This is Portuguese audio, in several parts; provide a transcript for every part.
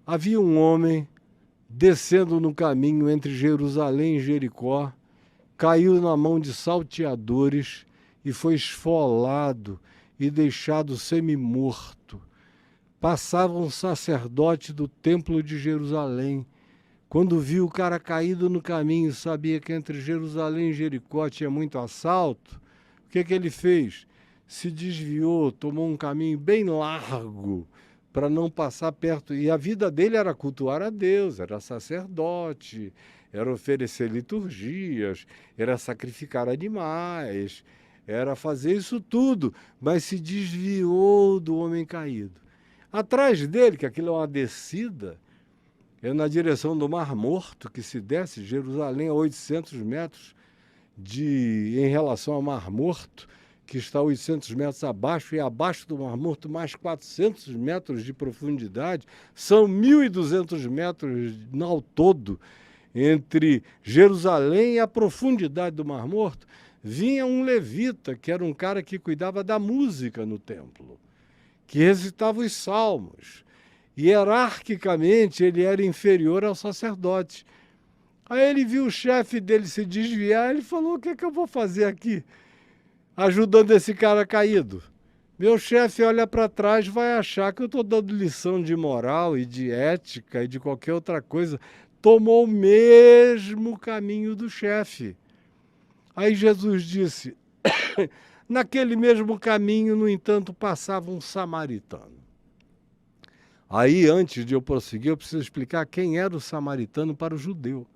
Havia um homem descendo no caminho entre Jerusalém e Jericó, caiu na mão de salteadores e foi esfolado e deixado semi-morto. Passava um sacerdote do templo de Jerusalém. Quando viu o cara caído no caminho, sabia que entre Jerusalém e Jericó tinha muito assalto, o que ele fez? Se desviou, tomou um caminho bem largo para não passar perto. E a vida dele era cultuar a Deus, era sacerdote, era oferecer liturgias, era sacrificar animais, era fazer isso tudo, mas se desviou do homem caído. Atrás dele, que aquilo é uma descida, é na direção do Mar Morto, que se desce, Jerusalém a 800 metros em relação ao Mar Morto, que está 800 metros abaixo, e abaixo do Mar Morto mais 400 metros de profundidade, são 1.200 metros ao todo, entre Jerusalém e a profundidade do Mar Morto, vinha um levita, que era um cara que cuidava da música no templo, que recitava os salmos. Hierarquicamente, ele era inferior ao sacerdote. Aí ele viu o chefe dele se desviar, ele falou: o que é que eu vou fazer aqui, ajudando esse cara caído? Meu chefe olha para trás, vai achar que eu estou dando lição de moral e de ética e de qualquer outra coisa. Tomou o mesmo caminho do chefe. Aí Jesus disse: naquele mesmo caminho, no entanto, passava um samaritano. Aí, antes de eu prosseguir, eu preciso explicar quem era o samaritano para o judeu.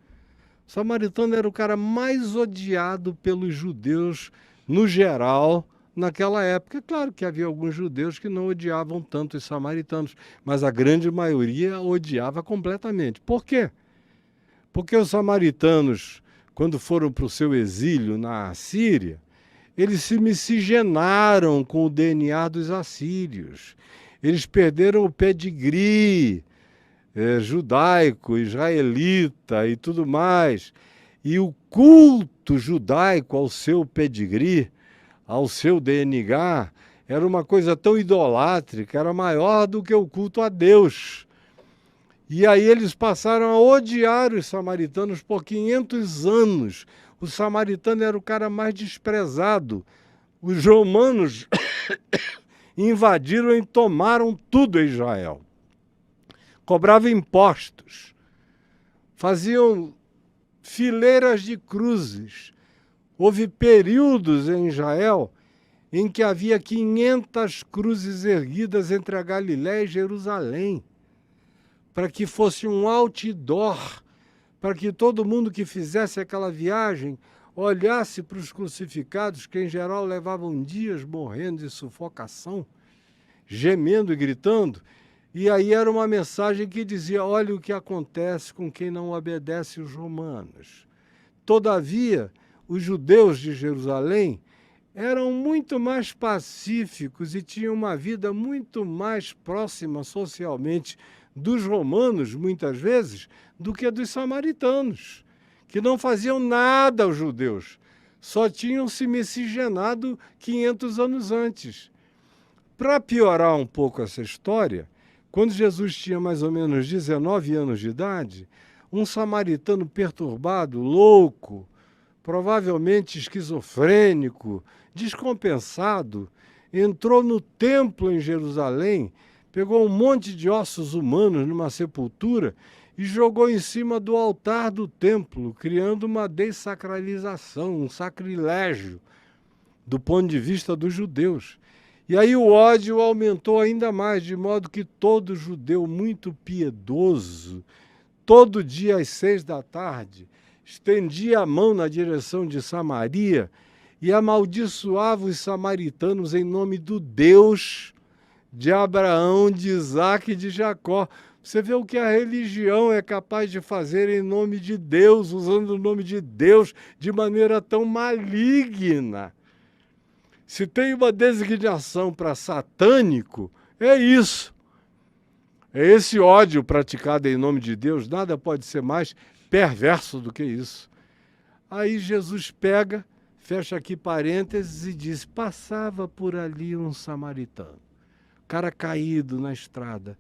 O samaritano era o cara mais odiado pelos judeus, no geral, naquela época. É claro que havia alguns judeus que não odiavam tanto os samaritanos, mas a grande maioria odiava completamente. Por quê? Porque os samaritanos, quando foram para o seu exílio na Assíria, eles se miscigenaram com o DNA dos assírios. Eles perderam o pedigree judaico, israelita e tudo mais. E o culto judaico ao seu pedigree, ao seu DNA, era uma coisa tão idolátrica, era maior do que o culto a Deus. E aí eles passaram a odiar os samaritanos por 500 anos. O samaritano era o cara mais desprezado. Os romanos invadiram e tomaram tudo em Israel. Cobravam impostos. Faziam fileiras de cruzes. Houve períodos em Israel em que havia 500 cruzes erguidas entre a Galiléia e Jerusalém, para que fosse um outdoor, para que todo mundo que fizesse aquela viagem olhasse para os crucificados, que em geral levavam dias morrendo de sufocação, gemendo e gritando, e aí era uma mensagem que dizia: olha o que acontece com quem não obedece os romanos. Todavia, os judeus de Jerusalém eram muito mais pacíficos e tinham uma vida muito mais próxima socialmente dos romanos, muitas vezes, do que dos samaritanos, que não faziam nada aos judeus, só tinham se miscigenado 500 anos antes. Para piorar um pouco essa história, quando Jesus tinha mais ou menos 19 anos de idade, um samaritano perturbado, louco, provavelmente esquizofrênico, descompensado, entrou no templo em Jerusalém, pegou um monte de ossos humanos numa sepultura e jogou em cima do altar do templo, criando uma dessacralização, um sacrilégio, do ponto de vista dos judeus. E aí o ódio aumentou ainda mais, de modo que todo judeu muito piedoso, todo dia às 6 da tarde, estendia a mão na direção de Samaria e amaldiçoava os samaritanos em nome do Deus de Abraão, de Isaque e de Jacó. Você vê o que a religião é capaz de fazer em nome de Deus, usando o nome de Deus de maneira tão maligna. Se tem uma designação para satânico, é isso. É esse ódio praticado em nome de Deus, nada pode ser mais perverso do que isso. Aí Jesus pega, fecha aqui parênteses e diz: passava por ali um samaritano, cara caído na estrada.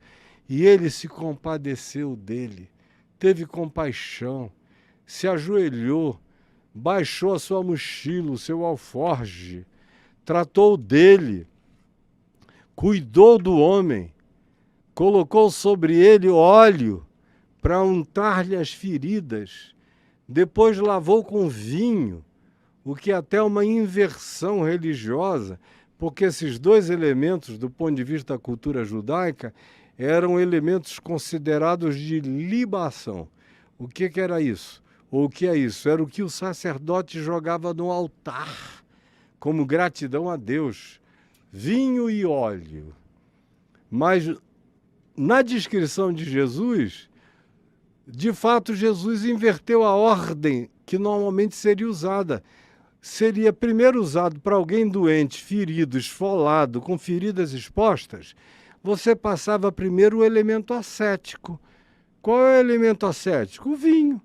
E ele se compadeceu dele, teve compaixão, se ajoelhou, baixou a sua mochila, o seu alforge, tratou dele, cuidou do homem, colocou sobre ele óleo para untar-lhe as feridas, depois lavou com vinho, o que é até uma inversão religiosa, porque esses dois elementos, do ponto de vista da cultura judaica, eram elementos considerados de libação. O que era isso? Ou o que é isso? Era o que o sacerdote jogava no altar, como gratidão a Deus, vinho e óleo. Mas na descrição de Jesus, de fato, Jesus inverteu a ordem que normalmente seria usada. Seria primeiro usado para alguém doente, ferido, esfolado, com feridas expostas, você passava primeiro o elemento ascético. Qual é o elemento ascético? O vinho.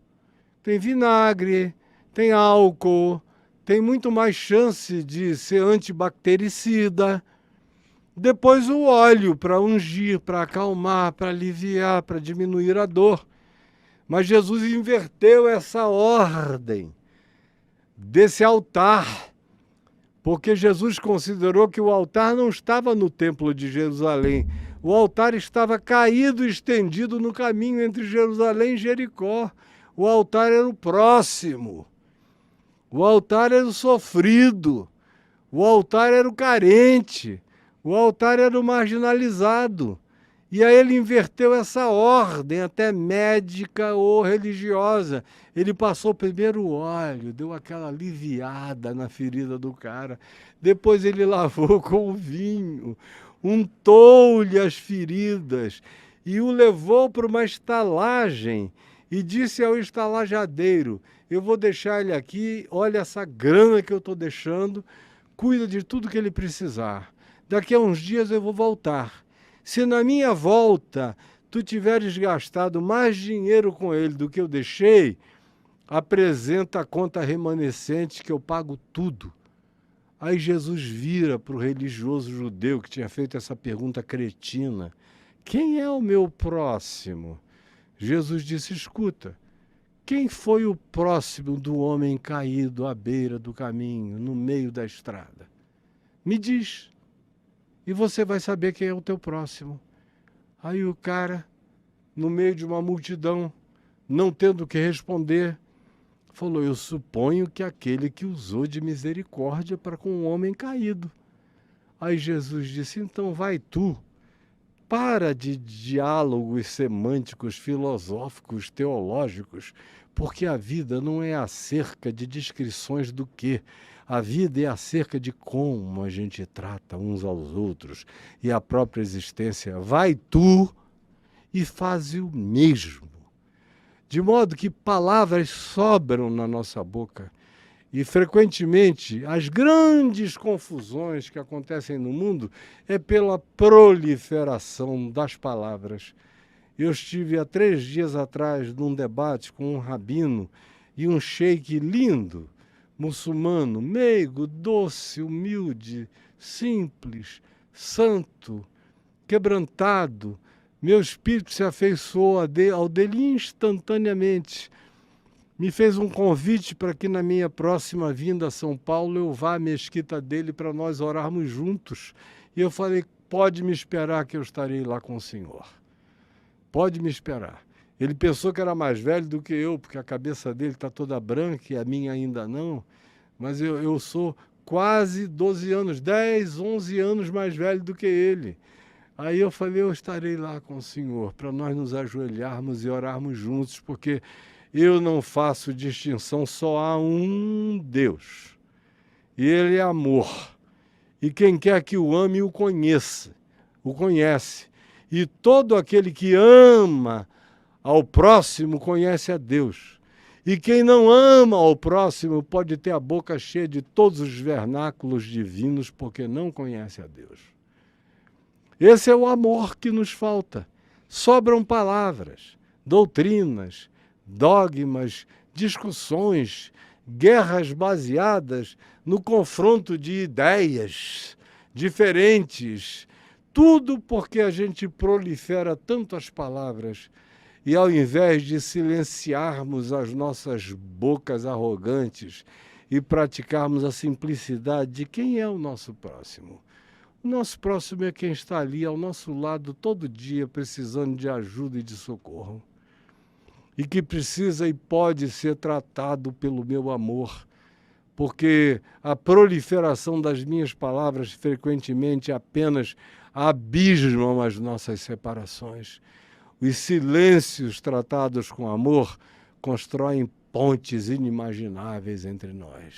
Tem vinagre, tem álcool, tem muito mais chance de ser antibactericida. Depois o óleo para ungir, para acalmar, para aliviar, para diminuir a dor. Mas Jesus inverteu essa ordem desse altar, porque Jesus considerou que o altar não estava no templo de Jerusalém. O altar estava caído e estendido no caminho entre Jerusalém e Jericó. O altar era o próximo. O altar era o sofrido. O altar era o carente. O altar era o marginalizado. E aí ele inverteu essa ordem, até médica ou religiosa. Ele passou primeiro o óleo, deu aquela aliviada na ferida do cara. Depois ele lavou com o vinho, untou-lhe as feridas e o levou para uma estalagem e disse ao estalajadeiro: eu vou deixar ele aqui, olha essa grana que eu estou deixando, cuida de tudo que ele precisar. Daqui a uns dias eu vou voltar. Se na minha volta tu tiveres gastado mais dinheiro com ele do que eu deixei, apresenta a conta remanescente que eu pago tudo. Aí Jesus vira para o religioso judeu que tinha feito essa pergunta cretina: quem é o meu próximo? Jesus disse: escuta, quem foi o próximo do homem caído à beira do caminho, no meio da estrada? Me diz. E você vai saber quem é o teu próximo. Aí o cara, no meio de uma multidão, não tendo o que responder, falou: eu suponho que aquele que usou de misericórdia para com um homem caído. Aí Jesus disse: então vai tu, para de diálogos semânticos, filosóficos, teológicos, porque a vida não é acerca de descrições do quê. A vida é acerca de como a gente trata uns aos outros e a própria existência. Vai tu e faz o mesmo. De modo que palavras sobram na nossa boca. E, frequentemente, as grandes confusões que acontecem no mundo é pela proliferação das palavras. Eu estive há 3 dias atrás num debate com um rabino e um sheik lindo, muçulmano, meigo, doce, humilde, simples, santo, quebrantado. Meu espírito se afeiçoou ao dele instantaneamente. Me fez um convite para que na minha próxima vinda a São Paulo eu vá à mesquita dele para nós orarmos juntos. E eu falei: pode me esperar que eu estarei lá com o senhor. Pode me esperar. Ele pensou que era mais velho do que eu, porque a cabeça dele está toda branca e a minha ainda não. Mas eu sou quase 12 anos, 10, 11 anos mais velho do que ele. Aí eu falei: eu estarei lá com o senhor para nós nos ajoelharmos e orarmos juntos, porque eu não faço distinção, só há um Deus. E ele é amor. E quem quer que o ame, o conhece. E todo aquele que ama ao próximo conhece a Deus. E quem não ama ao próximo pode ter a boca cheia de todos os vernáculos divinos, porque não conhece a Deus. Esse é o amor que nos falta. Sobram palavras, doutrinas, dogmas, discussões, guerras baseadas no confronto de ideias diferentes, Tudo porque a gente prolifera tanto as palavras e, ao invés de silenciarmos as nossas bocas arrogantes e praticarmos a simplicidade de quem é o nosso próximo. O nosso próximo é quem está ali ao nosso lado todo dia precisando de ajuda e de socorro. E que precisa e pode ser tratado pelo meu amor, porque a proliferação das minhas palavras frequentemente apenas abismam as nossas separações. Os silêncios tratados com amor constroem pontes inimagináveis entre nós.